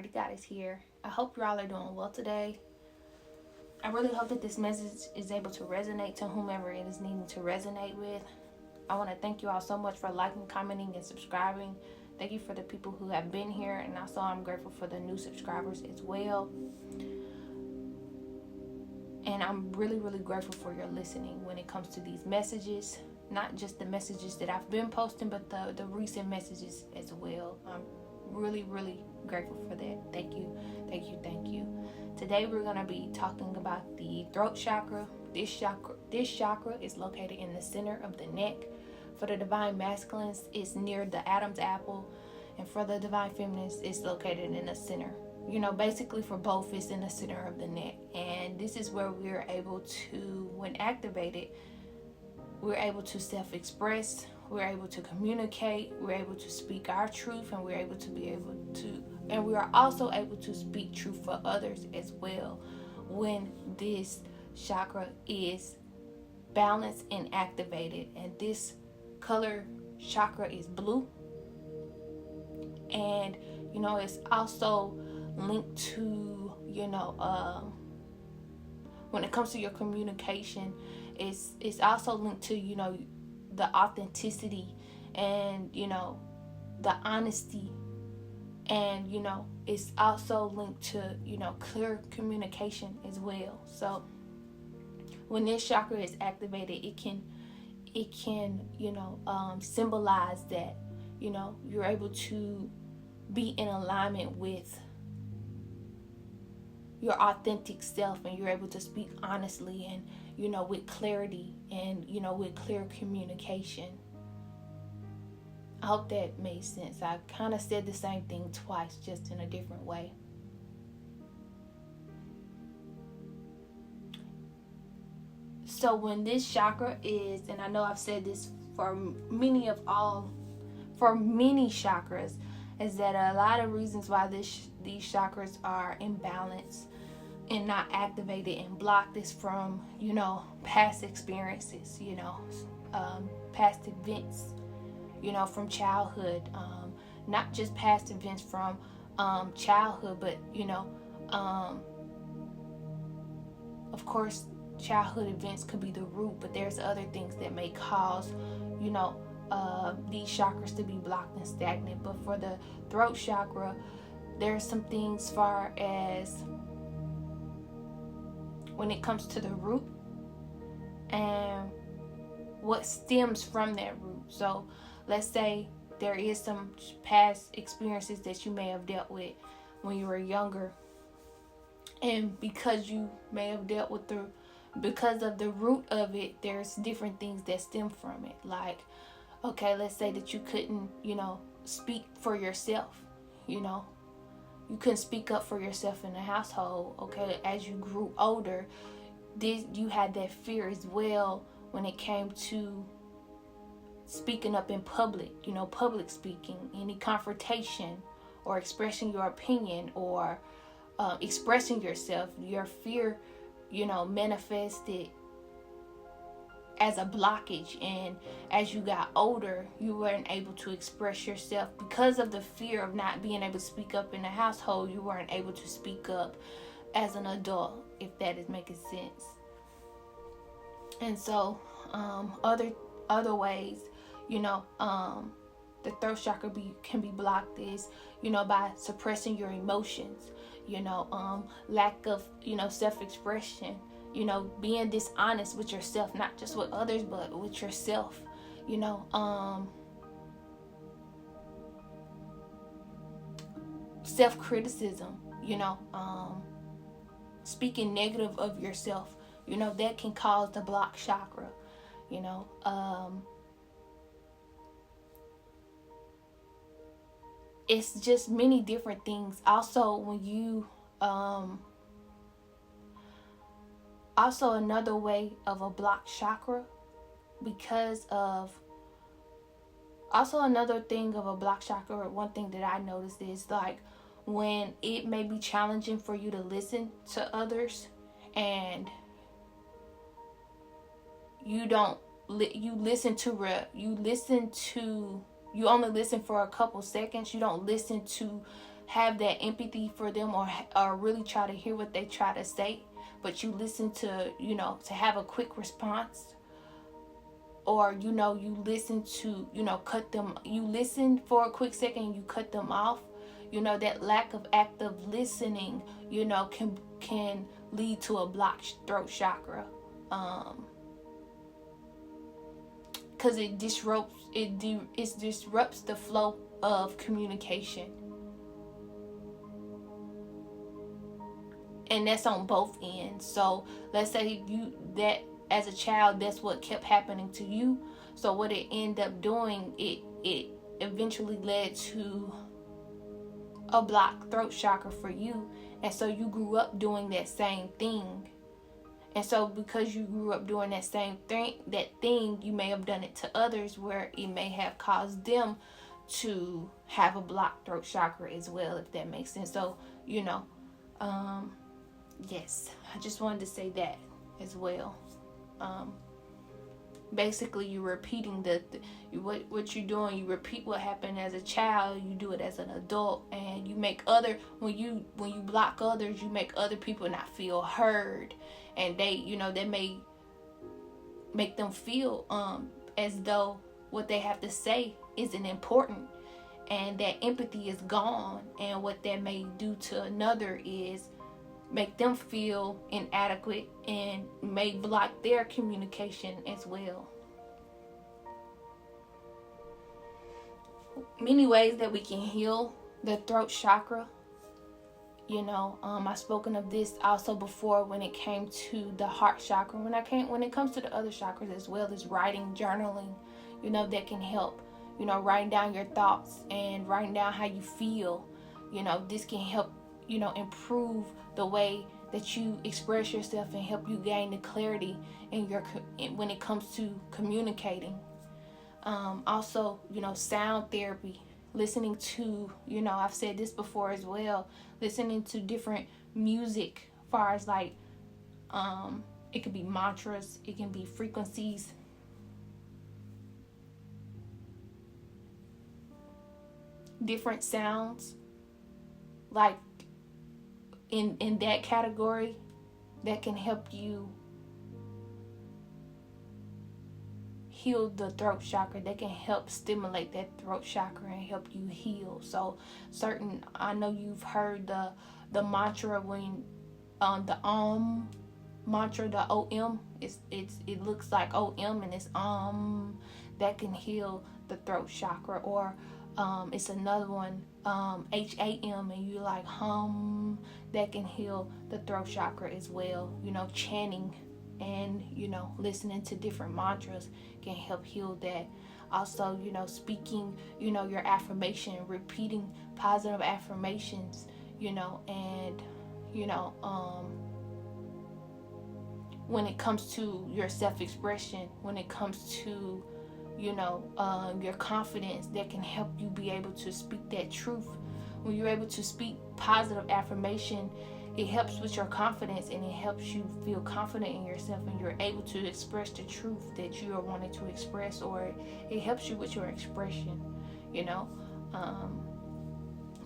Alrighty, guys, here. I hope y'all are doing well today. I really hope that this message is able to resonate to whomever it is needing to resonate with. I want to thank you all so much for liking, commenting, and subscribing. Thank you for the people who have been here, and also I'm grateful for the new subscribers as well. And I'm really, really grateful for your listening when it comes to these messages. Not just the messages that I've been posting, but the recent messages as well. I'm really, really grateful for that. Thank you, thank you, thank you. Today we're going to be talking about the throat chakra. This chakra is located in the center of the neck. For the divine masculines, it's near the Adam's apple. And for the divine feminines, it's located in the center. Basically for both, it's in the center of the neck. And this is where we're able to, when activated, we're able to self-express, we're able to communicate, we're able to speak our truth, and we are also able to speak truth for others as well when this chakra is balanced and activated. And this color chakra is blue. And, it's also linked to, when it comes to your communication, it's also linked to, the authenticity and, the honesty. And, it's also linked to, clear communication as well. So when this chakra is activated, it can, symbolize that, you're able to be in alignment with your authentic self, and you're able to speak honestly and, with clarity and, with clear communication. I hope that made sense. I kind of said the same thing twice, just in a different way. So when this chakra is, and I know I've said this for many chakras, is that a lot of reasons why these chakras are imbalanced and not activated and blocked is from, past experiences, past events, from childhood, not just past events from childhood, but, of course, childhood events could be the root, but there's other things that may cause, these chakras to be blocked and stagnant. But for the throat chakra, there's some things far as when it comes to the root and what stems from that root. So let's say there is some past experiences that you may have dealt with when you were younger, and because you may have dealt with because of the root of it, there's different things that stem from it. Like, okay, let's say that you couldn't, speak for yourself, you couldn't speak up for yourself in the household. Okay, as you grew older, you had that fear as well when it came to speaking up in public, public speaking, any confrontation or expressing your opinion or expressing yourself. Your fear, manifested as a blockage, and as you got older, you weren't able to express yourself because of the fear of not being able to speak up in the household. You weren't able to speak up as an adult, if that is making sense. And so other ways, the throat chakra can be blocked is, by suppressing your emotions, lack of, self-expression, being dishonest with yourself, not just with others, but with yourself, self-criticism, speaking negative of yourself, that can cause the blocked chakra, it's just many different things. Also, when you, also another way of a blocked chakra, another thing of a blocked chakra, one thing that I noticed is like when it may be challenging for you to listen to others, and you only listen for a couple seconds. You don't listen to have that empathy for them, or really try to hear what they try to say, but you listen to, to have a quick response, or you listen to, cut them, you listen for a quick second and you cut them off. That lack of active listening, can lead to a blocked throat chakra, because it disrupts the flow of communication, and that's on both ends. So let's say that as a child, that's what kept happening to you. So what it ended up doing, it eventually led to a blocked throat chakra for you. And so you grew up doing that same thing. And so because you grew up doing that same thing, you may have done it to others, where it may have caused them to have a blocked throat chakra as well, if that makes sense. So, yes, I just wanted to say that as well. Basically, you're repeating what you're doing. You repeat what happened as a child. You do it as an adult, and you make when you block others, you make other people not feel heard, and they may make them feel as though what they have to say isn't important, and that empathy is gone. And what that may do to another is make them feel inadequate and may block their communication as well. Many ways that we can heal the throat chakra. I've spoken of this also before when it came to the heart chakra. When it comes to the other chakras as well, as writing, journaling, that can help. Writing down your thoughts and writing down how you feel. This can help, improve the way that you express yourself and help you gain the clarity when it comes to communicating. Also, sound therapy, listening to, I've said this before as well, listening to different music, as far as like, it could be mantras, it can be frequencies, different sounds, like in that category, that can help you heal the throat chakra, that can help stimulate that throat chakra and help you heal. So I know you've heard the mantra, when the mantra, the OM, it looks like OM and it's that can heal the throat chakra. Or it's another one, HAM, and you like hum, that can heal the throat chakra as well. Chanting and listening to different mantras can help heal that. Also, speaking, your affirmation, repeating positive affirmations, and when it comes to your self-expression, when it comes to your confidence, that can help you be able to speak that truth. When you're able to speak positive affirmation, it helps with your confidence, and it helps you feel confident in yourself, and you're able to express the truth that you are wanting to express, or it helps you with your expression,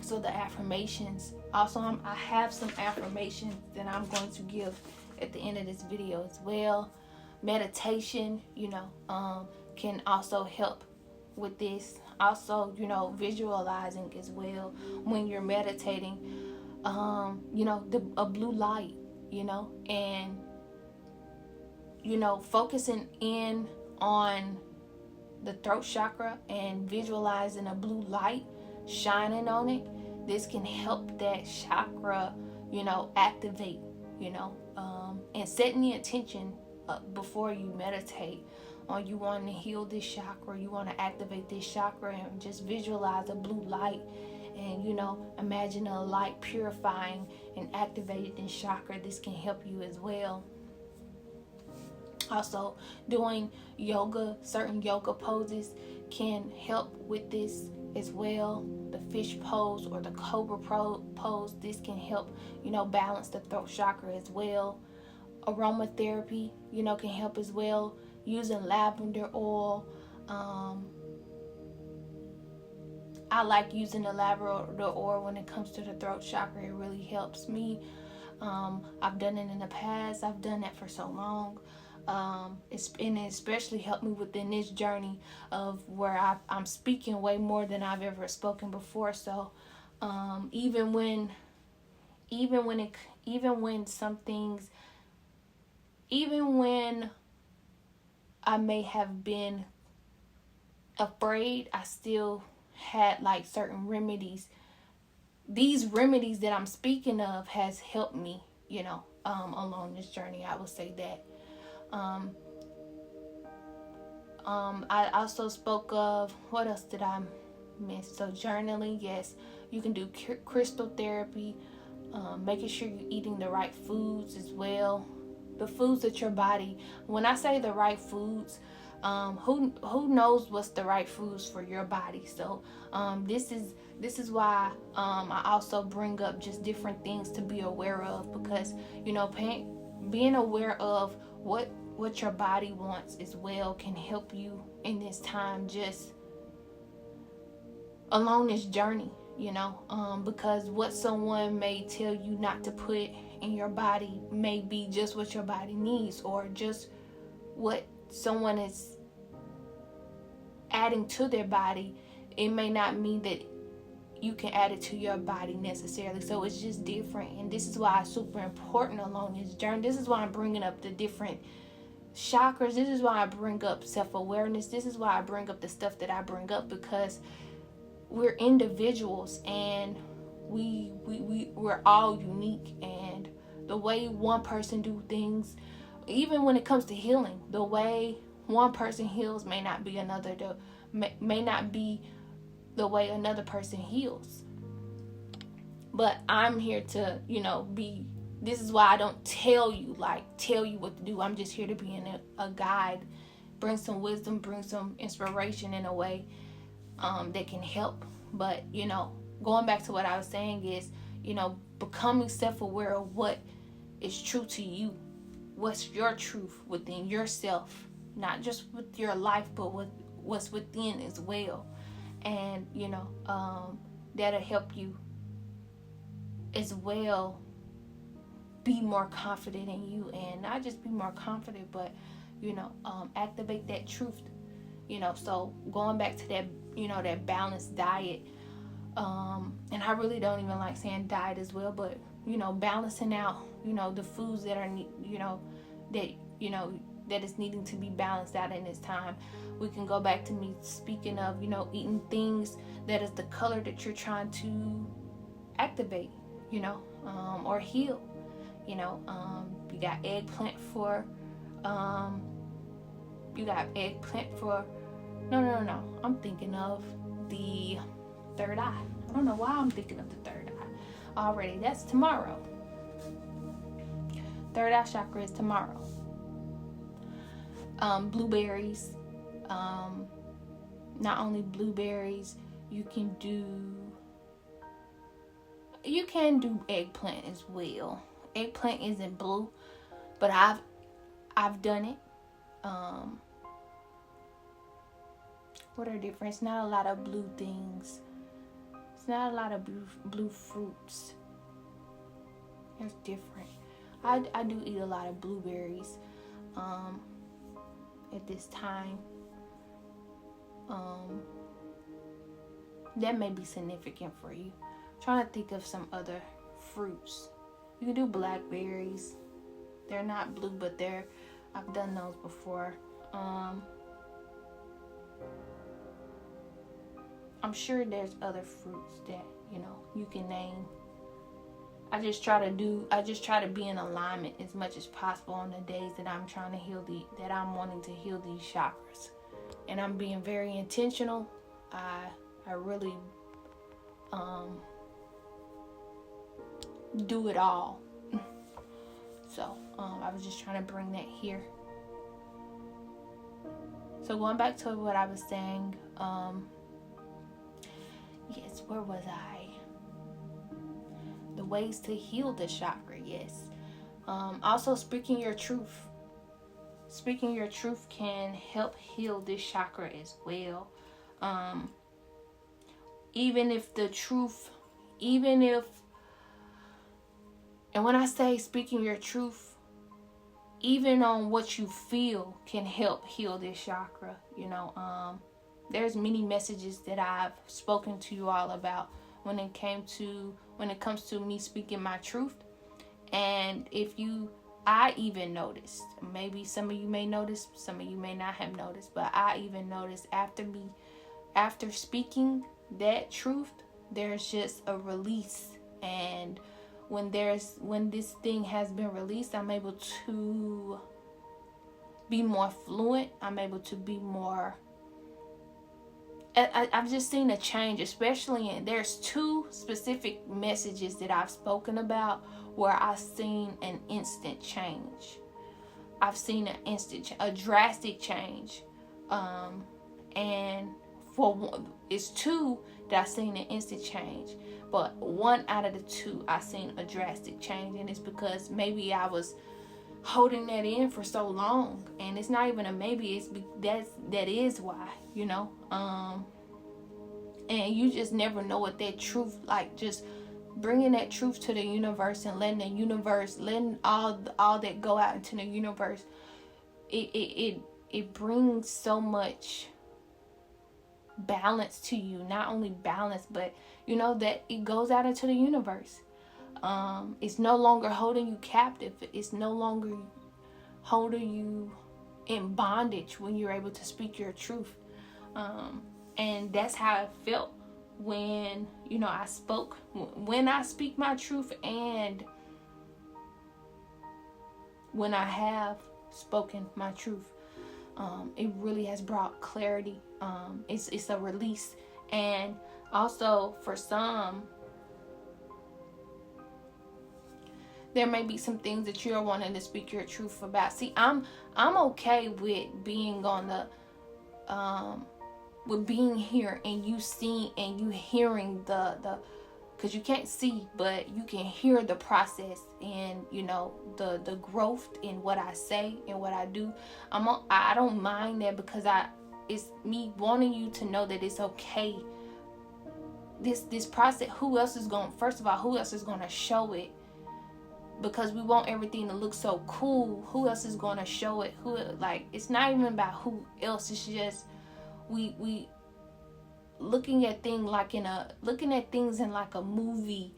so the affirmations. Also, I have some affirmations that I'm going to give at the end of this video as well. Meditation, can also help with this. Also, visualizing as well when you're meditating. A blue light, and focusing in on the throat chakra and visualizing a blue light shining on it. This can help that chakra, activate, and setting the intention before you meditate on you want to heal this chakra, you want to activate this chakra, and just visualize a blue light. And imagine a light purifying and activating this chakra. This can help you as well. Also, doing yoga, certain yoga poses can help with this as well. The fish pose or the cobra pose, this can help, balance the throat chakra as well. Aromatherapy, can help as well. Using lavender oil, I like using the Labrador oil when it comes to the throat chakra. It really helps me. I've done it in the past. I've done that for so long. It especially helped me within this journey of where I'm speaking way more than I've ever spoken before. So even when some things, even when I may have been afraid, I still had like certain remedies. These remedies that I'm speaking of has helped me, along this journey. I would say that. I also spoke of, what else did I miss? So journaling, yes, you can do crystal therapy, making sure you're eating the right foods as well. The foods that your body, when I say the right foods, who knows what's the right foods for your body? So this is why I also bring up just different things to be aware of, because being aware of what your body wants as well can help you in this time, just along this journey, because what someone may tell you not to put in your body may be just what your body needs, or just what someone is adding to their body. It may not mean that you can add it to your body necessarily. So it's just different, and this is why it's super important along this journey. This is why I'm bringing up the different chakras. This is why I bring up self-awareness. This is why I bring up the stuff that I bring up, because we're individuals, and we're all unique, and the way one person do things, even when it comes to healing, the way one person heals may not be may not be the way another person heals. But I'm here to, this is why I don't tell you what to do. I'm just here to be a guide, bring some wisdom, bring some inspiration in a way that can help. But going back to what I was saying is, becoming self-aware of what is true to you, what's your truth within yourself, not just with your life, but with what's within as well. And that'll help you as well be more confident in you, and not just be more confident, but activate that truth. So going back to that, that balanced diet, and I really don't even like saying diet as well, but balancing out the foods that are that is needing to be balanced out in this time. We can go back to me speaking of eating things that is the color that you're trying to activate, or heal. You got eggplant for no, I'm thinking of the third eye. I don't know why I'm thinking of the third eye already. That's tomorrow. Third eye chakra is tomorrow. Blueberries. Not only blueberries, you can do eggplant as well. Eggplant isn't blue, but I've done it. What are different? It's not a lot of blue things. It's not a lot of blue fruits. It's different. I do eat a lot of blueberries at this time. That may be significant for you. I'm trying to think of some other fruits. You can do blackberries. They're not blue, but I've done those before. I'm sure there's other fruits that you can name. I just try to be in alignment as much as possible on the days that I'm trying to that I'm wanting to heal these chakras. And I'm being very intentional. I really do it all. So I was just trying to bring that here. So going back to what I was saying, yes, where was I? The ways to heal the chakra, yes. Also, speaking your truth. Speaking your truth can help heal this chakra as well. even if the truth, even if, and when I say speaking your truth, even on what you feel can help heal this chakra. There's many messages that I've spoken to you all about when it comes to me speaking my truth. And I even noticed, maybe some of you may notice, some of you may not have noticed, but I even noticed after speaking that truth, there's just a release. And when this thing has been released, I'm able to be more fluent. I'm able to be more, I've just seen a change, especially there's two specific messages that I've spoken about where I've seen an instant change. I've seen a drastic change. And for one, it's two that I've seen an instant change. But one out of the two, I've seen a drastic change. And it's because maybe I was holding that in for so long. And it's not even a maybe, that is why, and you just never know what that truth, like just bringing that truth to the universe and letting all that go out into the universe, it brings so much balance to you. Not only balance, but that it goes out into the universe. It's no longer holding you captive. It's no longer holding you in bondage when you're able to speak your truth. And that's how it felt when I spoke, when I speak my truth, and when I have spoken my truth. It really has brought clarity. It's a release. And also for some, there may be some things that you're wanting to speak your truth about. See, I'm okay with being on the with being here and you seeing and you hearing the because you can't see, but you can hear the process and the growth in what I say and what I do. I don't mind that, because it's me wanting you to know that it's okay. This process, who else is going to show it? Because we want everything to look so cool. Who else is going to show it? It's not even about who else. It's just we looking at things in like a movie,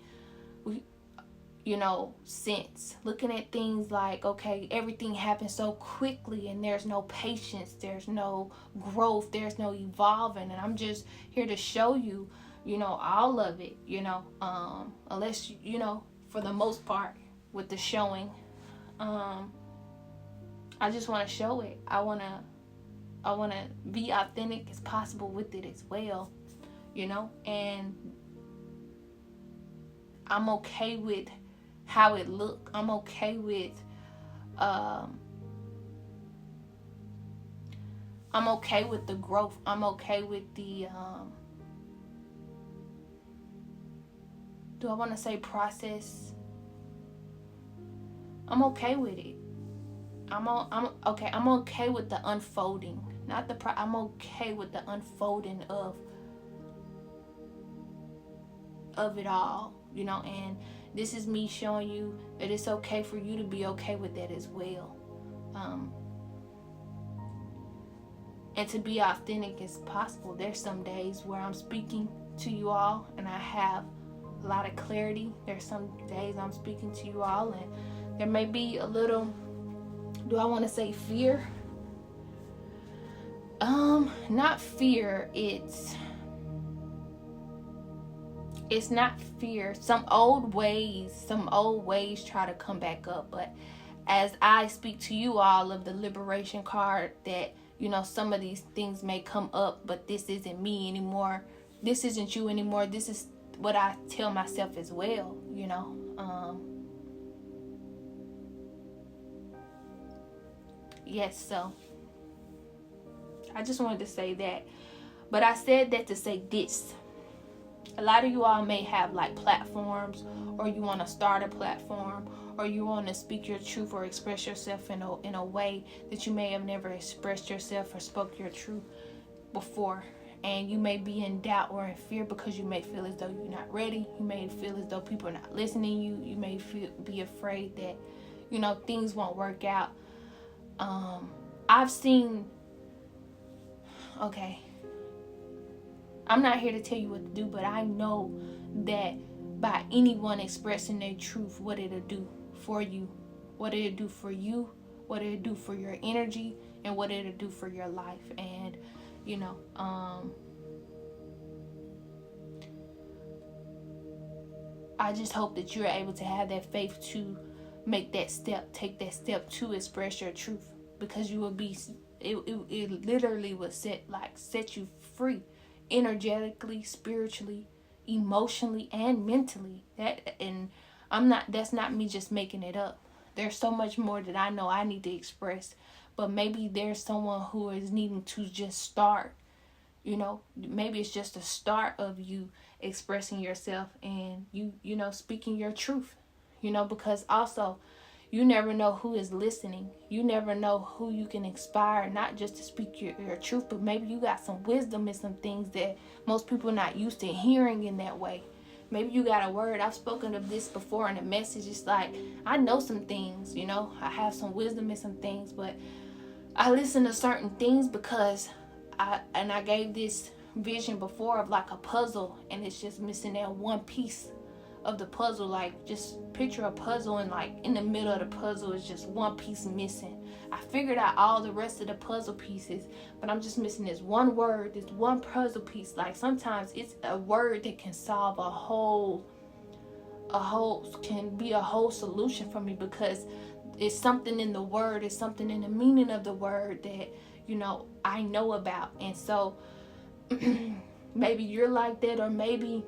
sense. Looking at things like, okay, everything happens so quickly and there's no patience, there's no growth, there's no evolving. And I'm just here to show you, all of it, unless, for the most part with the showing, I just want to show it. I want to be authentic as possible with it as well, and I'm okay with how it look. I'm okay with the growth. I'm okay with the do I want to say process? I'm okay with it. I'm okay. I'm okay with the unfolding, not the I'm okay with the unfolding of it all, and this is me showing you that it's okay for you to be okay with that as well, and to be authentic as possible. There's some days where I'm speaking to you all and I have a lot of clarity. There's some days I'm speaking to you all and there may be a little, do I want to say fear? Not fear. It's not fear. Some old ways try to come back up. But as I speak to you all of the liberation card, that, some of these things may come up, but this isn't me anymore. This isn't you anymore. This is what I tell myself as well, Yes, so I just wanted to say that. But I said that to say this. A lot of you all may have like platforms, or you want to start a platform, or you want to speak your truth or express yourself in a way that you may have never expressed yourself or spoke your truth before. and you may be in doubt or in fear because you may feel as though you're not ready. You may feel as though people are not listening to you. You may be afraid that, things won't work out. I've seen, okay, I'm not here to tell you what to do, but I know that by anyone expressing their truth, what it'll do for you, what it'll do for you, what it'll do for your energy, and what it'll do for your life. And I just hope that you're able to have that faith to make that step, take that step to express your truth, because you will be, it literally will set you free, energetically, spiritually, emotionally, and mentally. That's not me just making it up. There's so much more that I know I need to express, but maybe there's someone who is needing to just start. Maybe it's just a start of you expressing yourself and you speaking your truth, because also you never know who is listening. You never know who you can inspire, not just to speak your truth, but maybe you got some wisdom and some things that most people are not used to hearing in that way. Maybe you got a word. I've spoken of this before in a message. It's like, I know some things, I have some wisdom and some things, but I listen to certain things because I gave this vision before of like a puzzle, and it's just missing that one piece of the puzzle. Like, just picture a puzzle, and like in the middle of the puzzle is just one piece missing. I figured out all the rest of the puzzle pieces, but I'm just missing this one word, this one puzzle piece. Like, sometimes it's a word that can solve can be a whole solution for me, because it's something in the word, it's something in the meaning of the word that I know about. And so maybe you're like that, or maybe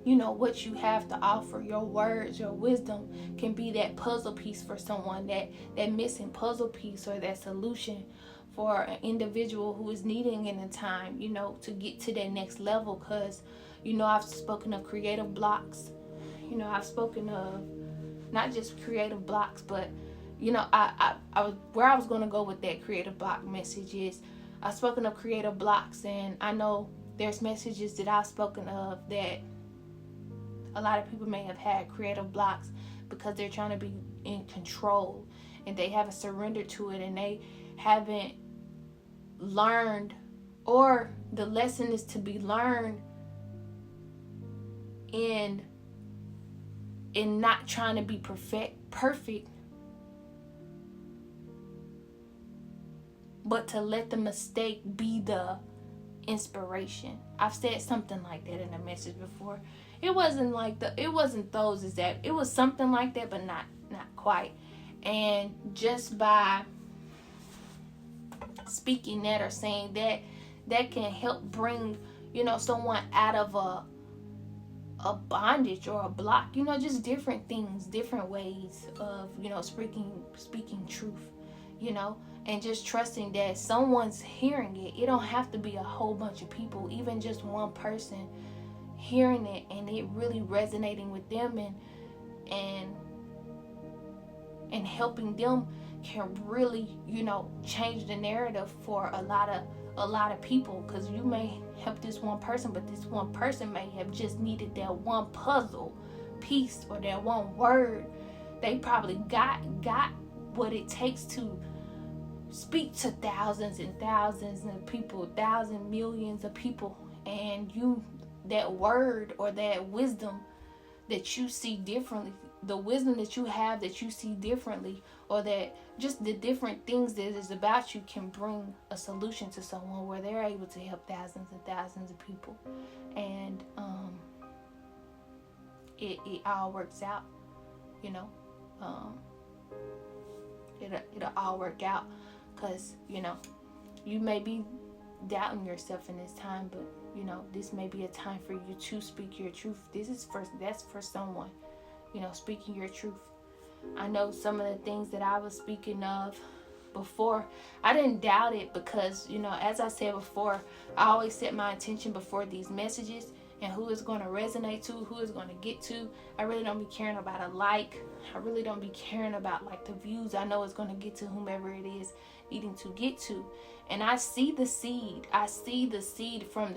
what you have to offer, your words, your wisdom, can be that puzzle piece for someone, that missing puzzle piece, or that solution for an individual who is needing in a time, to get to that next level. Because I've spoken of creative blocks. I've spoken of not just creative blocks, but where I was going to go with that creative block message is, I've spoken of creative blocks, and I know there's messages that I've spoken of that a lot of people may have had creative blocks because they're trying to be in control, and they haven't surrendered to it, and they haven't learned, or the lesson is to be learned in not trying to be perfect, but to let the mistake be the inspiration. I've said something like that in a message before. It wasn't it was something like that, but not quite. And just by speaking that or saying that can help bring someone out of a bondage or a block, just different things, different ways of speaking truth, and just trusting that someone's hearing it. It don't have to be a whole bunch of people, even just one person hearing it and it really resonating with them and helping them can really change the narrative for a lot of people. Because you may help this one person, but this one person may have just needed that one puzzle piece or that one word. They probably got what it takes to speak to thousands and thousands of people, millions of people, and that word or that wisdom that you see differently, the wisdom that you have that you see differently, or that just the different things that is about you can bring a solution to someone where they're able to help thousands and thousands of people. And it all works out, it'll all work out, because you may be doubting yourself in this time, but this may be a time for you to speak your truth. That's for someone, speaking your truth. I know some of the things that I was speaking of before, I didn't doubt it, because as I said before, I always set my intention before these messages, and who it's going to resonate to, who it's going to get to. I really don't be caring about a like. I really don't be caring about like the views. I know it's going to get to whomever it is needing to get to. And I see the seed. I see the seed from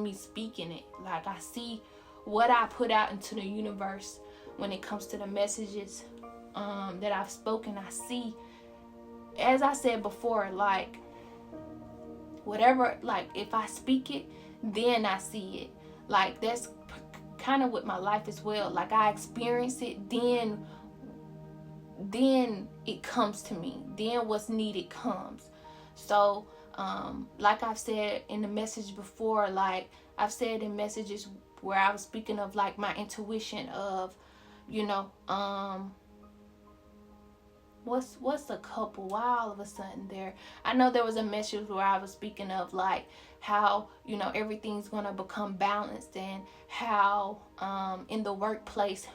me speaking it. Like, I see what I put out into the universe when it comes to the messages that I've spoken. I see, as I said before, like, whatever, like, if I speak it, then I see it. Like, that's kind of with my life as well. Like, I experience it, then it comes to me. Then what's needed comes. So, like I've said in the message before, like I've said in messages where I was speaking of like my intuition of, you know, what's a couple? Why all of a sudden there? I know there was a message where I was speaking of like how, you know, everything's gonna become balanced, and how in the workplace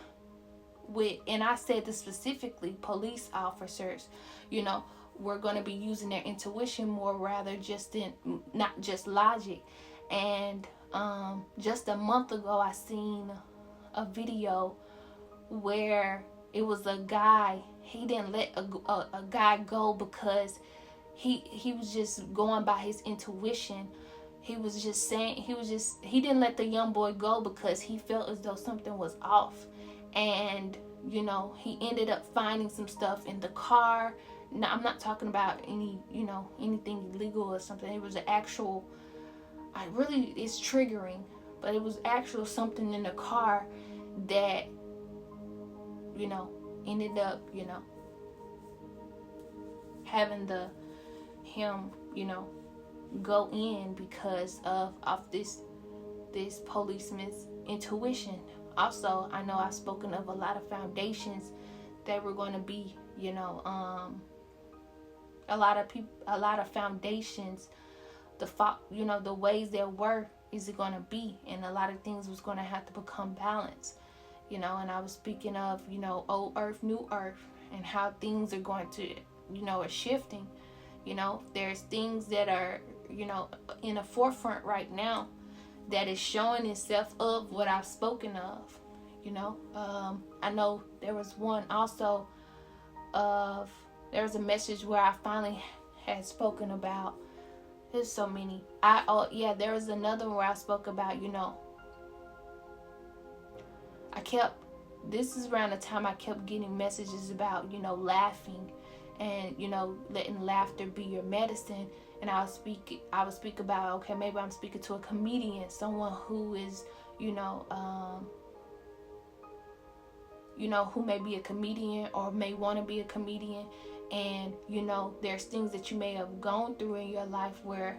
and I said this specifically, police officers, you know, we're going to be using their intuition more rather not just logic. And just a month ago, I seen a video where it was a guy. He didn't let a guy go because he was just going by his intuition. He didn't let the young boy go because he felt as though something was off. And, you know, he ended up finding some stuff in the car. Now, I'm not talking about anything illegal or something. It was an actual, it's triggering, but it was actual something in the car that, you know, ended up, you know, having him, you know, go in because of this policeman's intuition. Also, I know I've spoken of a lot of foundations that were going to be, you know, a lot of foundations, the ways there were is it going to be, and a lot of things was going to have to become balanced, you know. And I was speaking of, you know, old earth, new earth, and how things are going to, you know, are shifting. You know, there's things that are, you know, in the forefront right now that is showing itself of what I've spoken of, you know. I know there was one also there was a message where I finally had spoken about, there's so many. There was another one where I spoke about, you know, this is around the time I kept getting messages about, you know, laughing and, you know, letting laughter be your medicine. And I would speak about, okay, maybe I'm speaking to a comedian, someone who is, you know, who may be a comedian or may want to be a comedian. And, you know, there's things that you may have gone through in your life where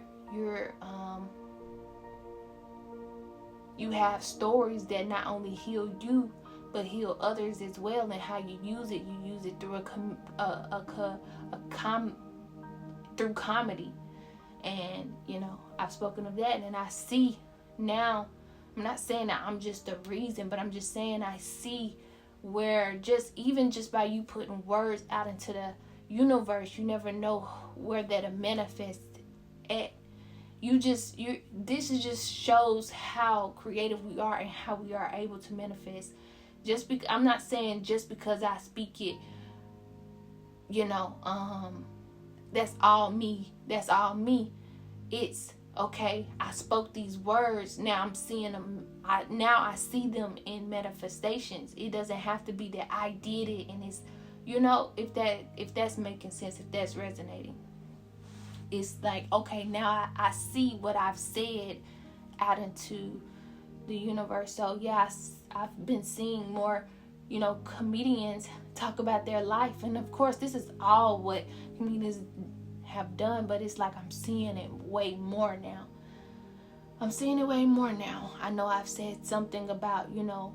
you have stories that not only heal you, but heal others as well. And how you use it through through comedy. And, you know, I've spoken of that, and I see now, I'm not saying that I'm just the reason, but I'm just saying I see where even just by you putting words out into the universe, you never know where that'll manifest at. This just shows how creative we are and how we are able to manifest. I'm not saying just because I speak it, you know, that's all me. It's okay, I spoke these words, now I'm seeing them. I see them in manifestations. It doesn't have to be that I did it, and it's, you know, if that's making sense, if that's resonating. It's like, okay, now I see what I've said out into the universe. So yeah, I've been seeing more, you know, comedians talk about their life, and of course this is all what comedians have done, but it's like I'm seeing it way more now. I know I've said something about, you know,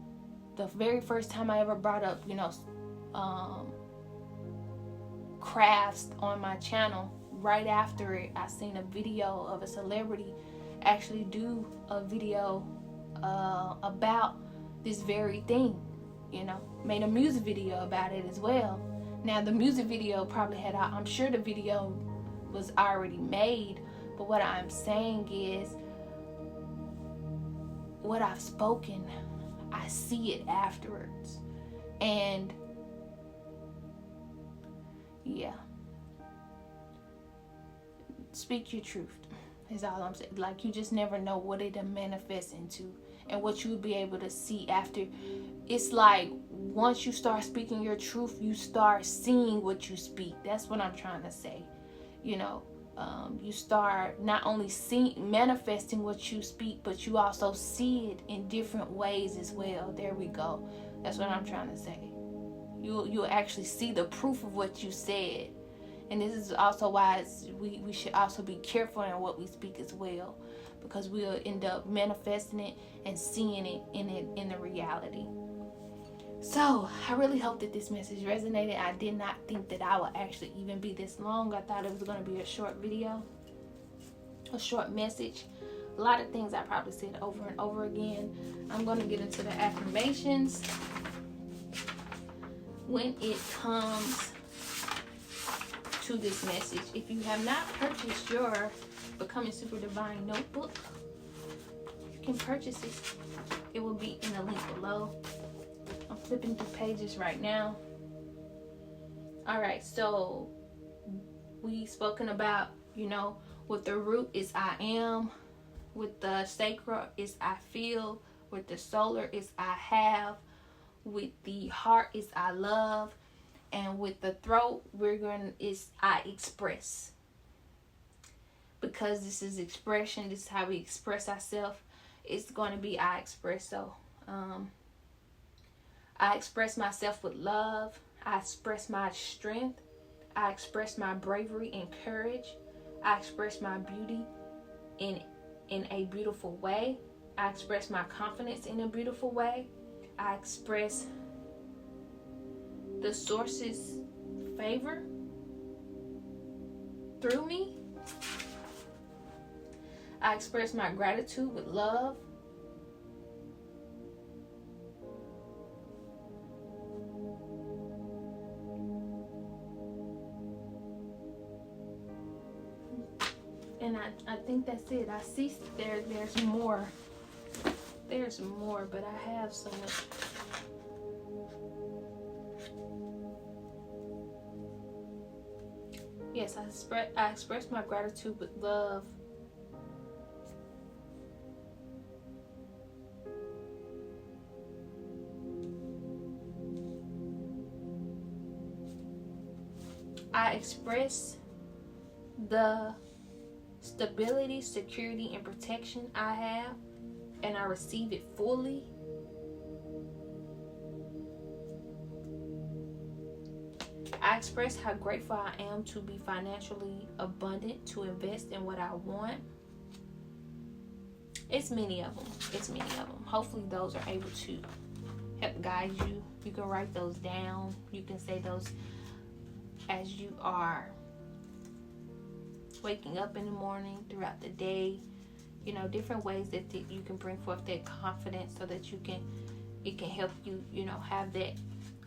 the very first time I ever brought up, you know, crafts on my channel. Right after it, I seen a video of a celebrity actually do a video about this very thing, you know, made a music video about it as well. Now the music video I'm sure the video was already made, but what I'm saying is what I've spoken, I see it afterwards. And yeah, speak your truth is all I'm saying. Like, you just never know what it'll manifest into and what you'll be able to see after. It's like once you start speaking your truth, you start seeing what you speak. That's what I'm trying to say. You know, you start not only manifesting what you speak, but you also see it in different ways as well. There we go. That's what I'm trying to say. You'll actually see the proof of what you said. And this is also why we should also be careful in what we speak as well, because we'll end up manifesting it and seeing it in the reality. So I really hope that this message resonated. I did not think that I would actually even be this long. I thought it was going to be a short video, a short message. A lot of things I probably said over and over again. I'm going to get into the affirmations when it comes to this message. If you have not purchased your Becoming Super Divine notebook, you can purchase it. It will be in the link below. I'm flipping through pages right now. Alright, so we spoken about, with the root is I am, with the sacral is I feel, with the solar is I have, with the heart is I love, and with the throat is I express. Because this is expression, this is how we express ourselves. It's going to be I express. So I express myself with love. I express my strength. I express my bravery and courage. I express my beauty in a beautiful way. I express my confidence in a beautiful way. I express the source's favor through me. I express my gratitude with love. And I think that's it. I see there's more. There's more, but I have so much. Yes, I express my gratitude with love. I express the stability, security, and protection I have, and I receive it fully. I express how grateful I am to be financially abundant, to invest in what I want. It's many of them. Hopefully those are able to help guide you. You can write those down. You can say those as you are waking up in the morning, throughout the day. Different ways that you can bring forth that confidence, so that it can help you, have that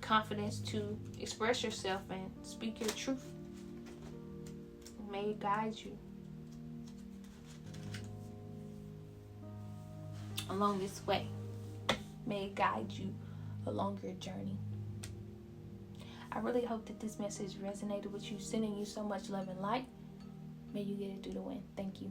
confidence to express yourself and speak your truth. May it guide you along this way. May it guide you along your journey. I really hope that this message resonated with you, sending you so much love and light. May you get it through the wind. Thank you.